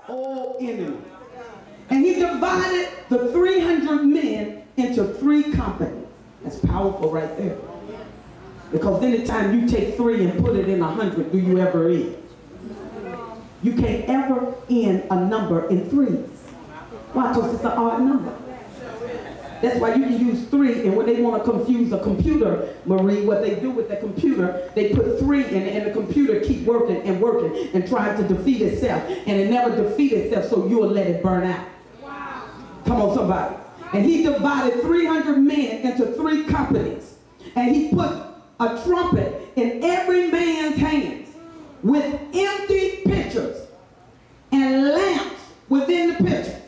old enemy. And he divided the 300 men into 3 companies. That's powerful right there. Because anytime you take 3 and put it in 100, do you ever end? You can't ever end a number in 3s. Why? Because it's an odd number. That's why you can use 3, and when they want to confuse a computer, Marie, what they do with the computer, they put 3 in it, and the computer keep working and working and trying to defeat itself, and it never defeats itself, so you'll let it burn out. Wow. Come on, somebody. And he divided 300 men into 3 companies, and he put a trumpet in every man's hands with empty pitchers and lamps within the pitchers.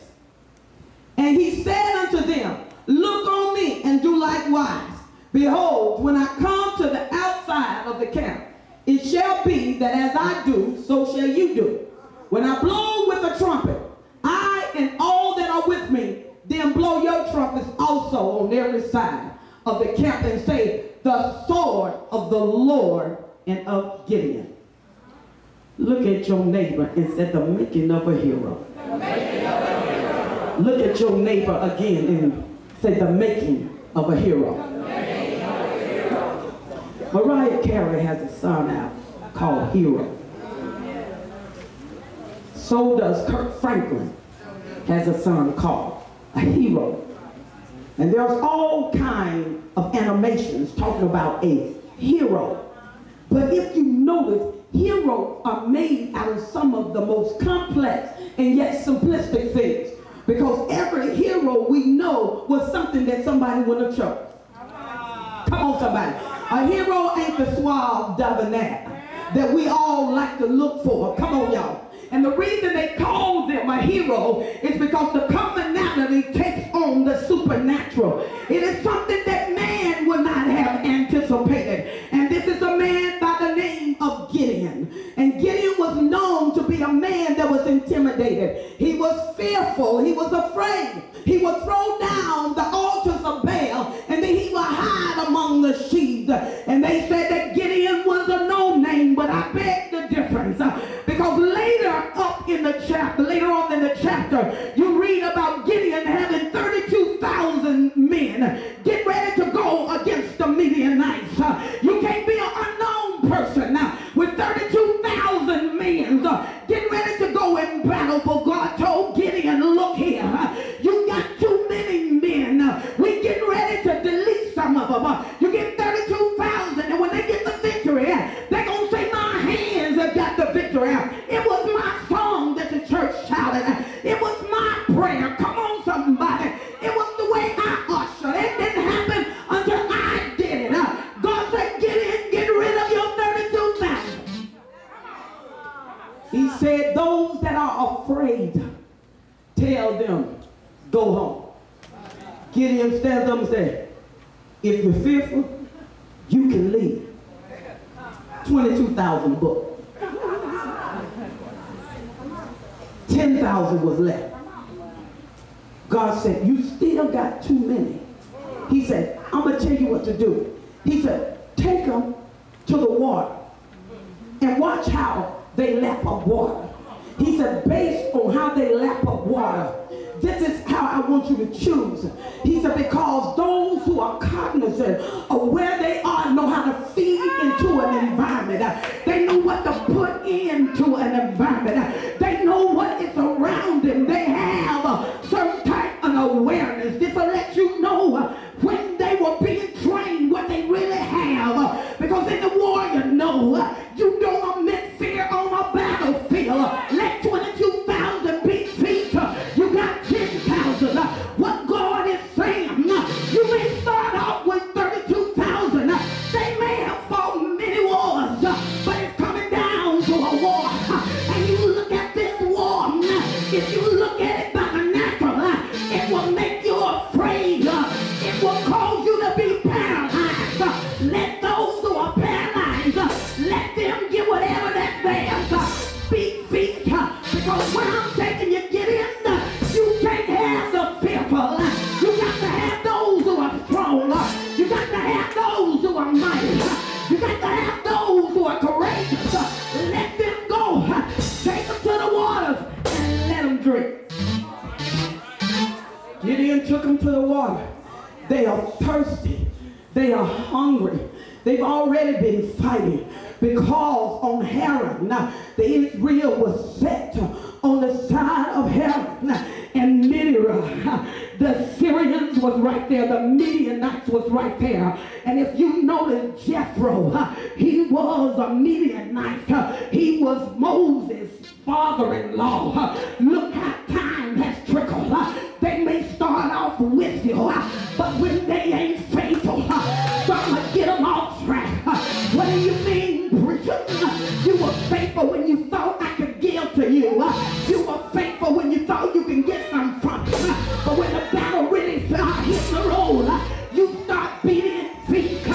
And he said unto them, look on me and do likewise. Behold, when I come to the outside of the camp, it shall be that as I do, so shall you do. When I blow with a trumpet, I and all that are with me, then blow your trumpets also on every side of the camp, and say, the sword of the Lord and of Gideon. Look at your neighbor and say, the making of a hero. Look at your neighbor again and say, the making of a hero. Mariah Carey has a song out called Hero. So does Kirk Franklin has a song called A Hero. And there's all kinds of animations talking about a hero. But if you notice, heroes are made out of some of the most complex and yet simplistic things. Because every hero we know was something that somebody would have chosen. Come on, somebody. A hero ain't the suave debonair that we all like to look for. Come on, y'all. And the reason they call them a hero is because the commonality takes on the supernatural. It is something that man would not have anticipated. And this is a man by the name of Gideon. And Gideon was known to be a man that was intimidated. He was fearful. He was afraid. He would throw down the altars of Baal, and then he would hide among the sheaves. And they said that Gideon was a no-name, but I beg the difference. Because later on in the chapter, you read about Gideon having 32,000 men get ready to go against the Midianites. You can't be an unknown person with 32,000 men getting ready to go in battle. But God told Gideon, look here, you got too many men. We getting ready to delete some of them. You get 32,000, and when they get the victory, they're going to say, my hands have got the victory. It was my song that the church shouted. It was my prayer. Come on, somebody. It was the way I ushered. It didn't happen until I did it. God said, get rid of your 32,000. He said, those that are afraid, tell them, go home. Gideon stands up and says, if you're fearful, you can leave. 22,000 book. 10,000 was left. God said, you still got too many. He said, I'm going to tell you what to do. He said, take them to the water and watch how they lap up water. He said, based on how they lap up water, this is how I want you to choose. He said, because those who are cognizant of where they are know how to feed into an environment. They know what to put into an environment. They know what is around them. They have a certain type of awareness. This will let you know when they were being trained what they really have. Because in the war, you know, you don't omit fear on a battlefield. Let 22,000 be feet. You got 10,000. What God is saying, you may start out with 32,000. They may have fought many wars, but it's coming down to a war. And you look at this war, if you look at it by the natural, it will make you afraid. It will cause you to be paralyzed. Let those who are paralyzed, let them get whatever that's theirs. Speak feet, because when I'm taking you, get in, you can't have the fearful. You got to have those who are strong. You got to have those who are mighty. You got to have those who are courageous. Let them go. Take them to the waters and let and drink. Gideon took them to the water. They are thirsty. They are hungry. They've already been fighting because on Haran, the Israel was set on the side of Haran, and Midian, the Syrians was right there, the Midianites was right there. And if you notice Jethro, he was a Midianite. He was Moses' father-in-law. Look how time has trickled. They may start off with you, but when they ain't faithful, something get them off track. What do you mean, preacher? You were faithful when you thought I could give to you. You were faithful when you thought you can get some from me. But when the battle really starts hitting the road, you start beating feet.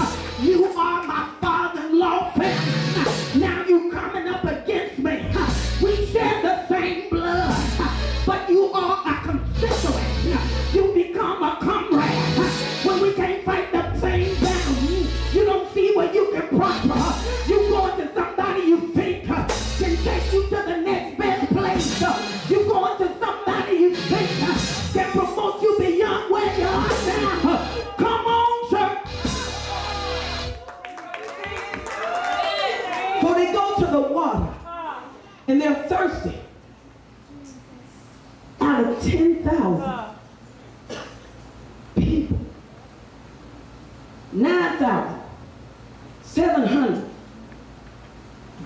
You are my father-in-law family. Now you coming up against me. We share the same blood, but you are a constituent. You become a comrade. When we can't fight the same battle, you don't see where you can prosper. You go to somebody you think can take you to the next best place. You go to somebody you think can promote you beyond where you are now. Come on, church. So they go to the water and they're thirsty. Out of 10,000 people, 9,700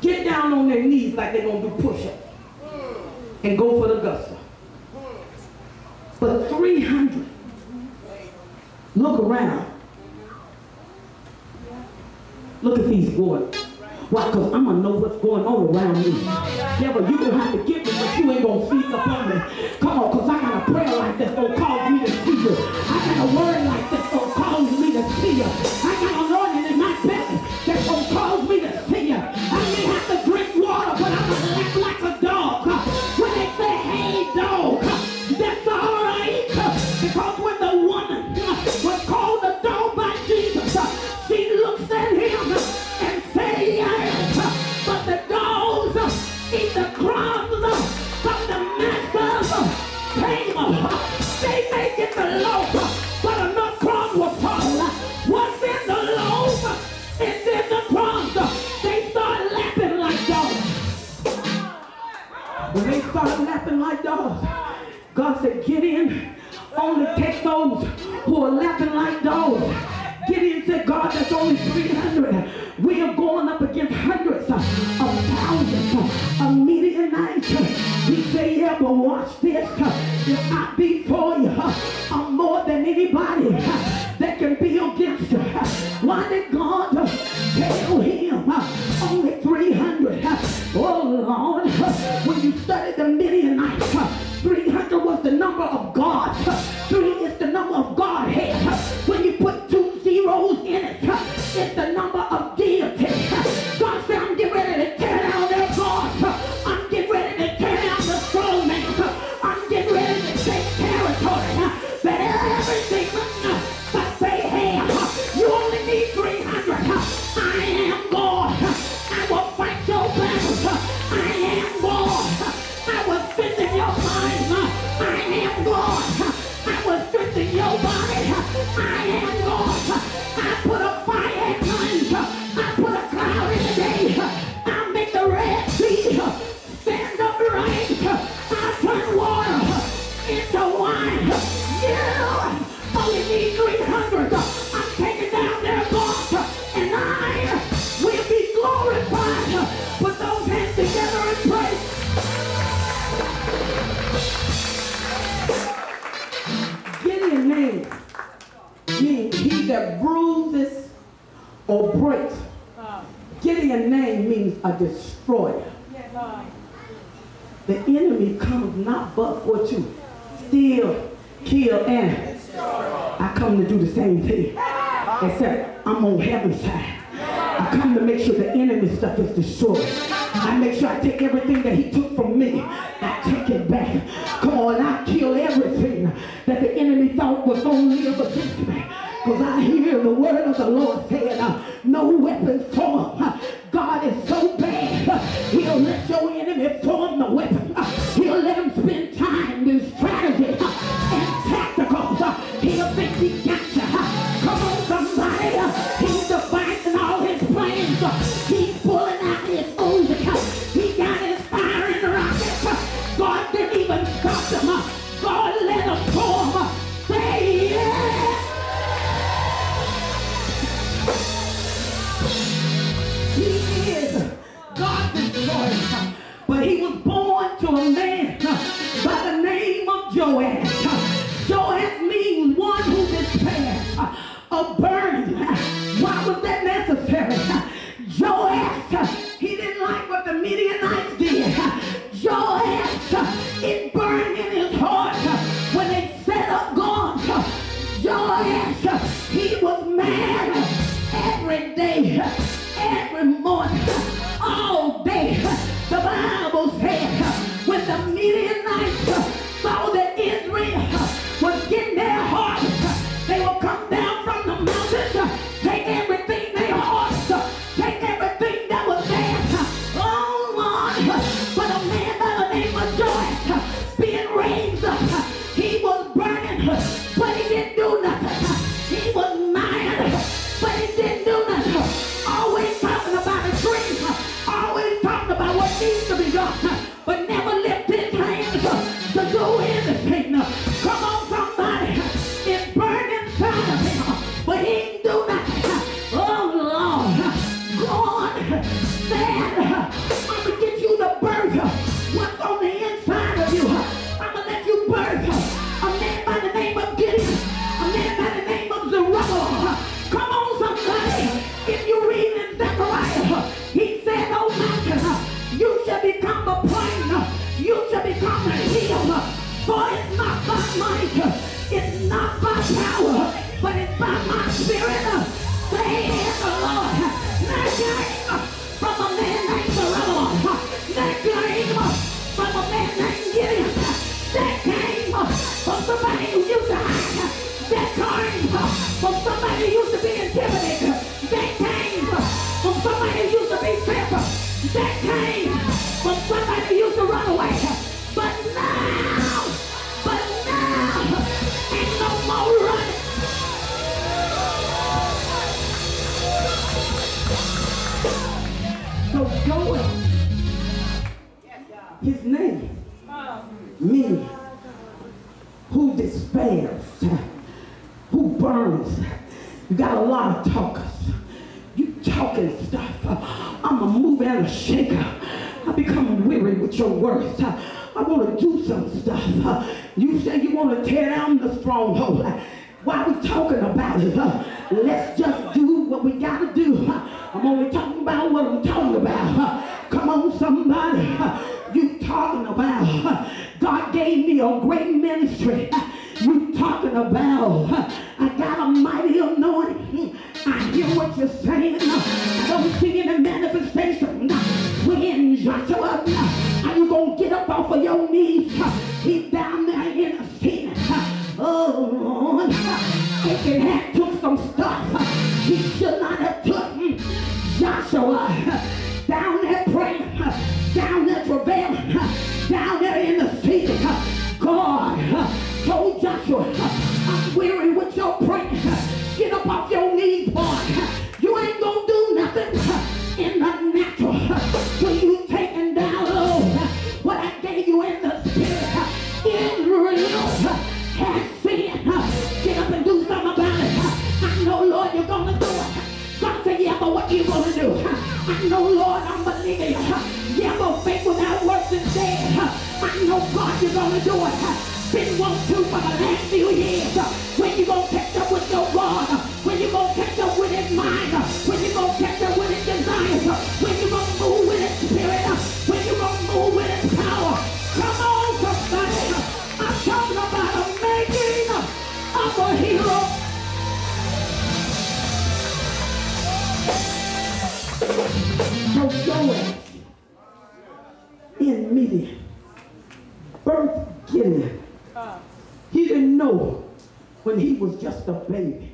get down on their knees like they're going to do push-ups and go for the gusto. But 300 look around. Look at these boys. Why? Because I'm going to know what's going on around me. Devil, you're going to have to get me, but you ain't going to sneak up on me. Come on, because I got a prayer like this going to cause me to see you. I got a word like this going to cause me to see you. I got an anointing in my belly that's going to cause me to see you. I may have to drink water, but I'm going to act like a dog. When they say, hey, dog, that's all right. Because when the woman was called a dog by Jesus, she looks at him and say yes, but the dogs eat the crumbs from the master's table. They may get the loaf, but enough crumbs will fall. What's in the loaf is in the crumbs. They start lapping like dogs. When they start lapping like dogs, God said, Gideon only take those who are lapping like dogs. Gideon said, God, that's only 300. We are going up against hundreds of thousands of Midianites. He said, yeah, but watch this. If I be for you, I'm more than anybody that can be against you. Why did God tell him only 300? Oh, Lord, when you study the Midianites, 300 was the number of God. 3 is the number of Godhead. When you put 2 zeros in it, it's the number of deity. God said, I'm getting ready to tear down their gods. I'm getting ready to tear down the strong man. I'm getting ready to take territory. That everything but say, hey, you only need 300. I am God. I will fight your battles. I am God. I will strengthen your mind. I am God. I will strengthen your body. I am God. I put a fire at night. I put a cloud in the day. I make the Red Sea stand upright. I turn water into wine. You only need 300. I'm taking down their gods, and I will be glorified. Put those hands together and pray. Gideon's name means he that bruises or breaks. Gideon's name means a destroyer. The enemy comes not but for to steal, kill, and I come to do the same thing. Except I'm on heaven's side. I come to make sure the enemy stuff is destroyed. I make sure I take everything that he took from me. I take it back. Come on, I kill everything that the enemy thought was going to live against me. Because I hear the word of the Lord saying, no weapon formed. God is so bad. He'll let your enemy form the weapon. He'll let him spend time man by the name of Joash. Joash means one who despairs, a burning. Why was that necessary? Joash, he didn't like what the Midianites did. Joash, it burned in his heart when they set up guns. Joash, he was mad every day, every morning, all day. The Bible said when the Midianites saw that Israel was getting their harvest, they will come down from the mountains, take everything they harvest, take everything that was theirs. Oh Lord, but a man by the name of Joash being raised up, he was burning, but he didn't do nothing. He was mad, but he didn't do nothing. Always talking about a dream, always talking about what needs to be done, but never lift his hands to do anything. Come on, somebody. It burned inside of him, but he didn't do nothing. Oh, Lord. God said, I'm going to get you to birth what's on the inside of you. I'm going to let you birth a man by the name of Gideon, a man by the name of Zerubbabel. Come on, somebody. If you read in Zechariah, he said, oh mountain, you shall become a plain, you shall become a hill, for it's not by might, it's not by power, but it's by my spirit, saith the Lord. That came from a man named Zerubbabel, that came from a man named Gideon, that came from somebody who used to hide, that came from somebody who used to be intimidated, that came from somebody who used to be fearful, that came from somebody who used to run away. But now, ain't no more running. So Joel, his name means who despairs, who burns. You got a lot of talkers. You talking stuff. I'm a mover and a shaker. I become weary with your words. I want to do some stuff. You say you want to tear down the stronghold. Why we talking about it? Let's just do what we got to do. I'm only talking about what I'm talking about. Come on, somebody. You talking about God gave me a great ministry. You talking about I got a mighty anointing. I hear what you're saying. I don't see any manifestation. When Joshua, are you going to get up off of your knees? He's down there in the scene. Oh, Lord. Achan had took some stuff he should not have took. Joshua, down there praying, down there travailing, down there in the sea. God told Joshua, I'm weary with your praying. Get up off your knees, boy. You ain't gonna do nothing in the natural till you taking down what I gave you in the spirit. Israel has sinned. Get up and do something about it. I know, Lord, you're gonna do it. God said, yeah, but what you gonna do? I know, Lord, I'm believing you. Yeah, but faith without works is dead. I know, God, you're gonna do it. Been want to for the last few years. When you gonna catch up with your God? When you gonna catch up with his mind? When you gonna catch up with his desires? When you gonna move with his spirit? When you gonna move with his power? Come on, somebody. I'm talking about a making of a hero. So Joel in Midian, birth Gideon. He didn't know when he was just a baby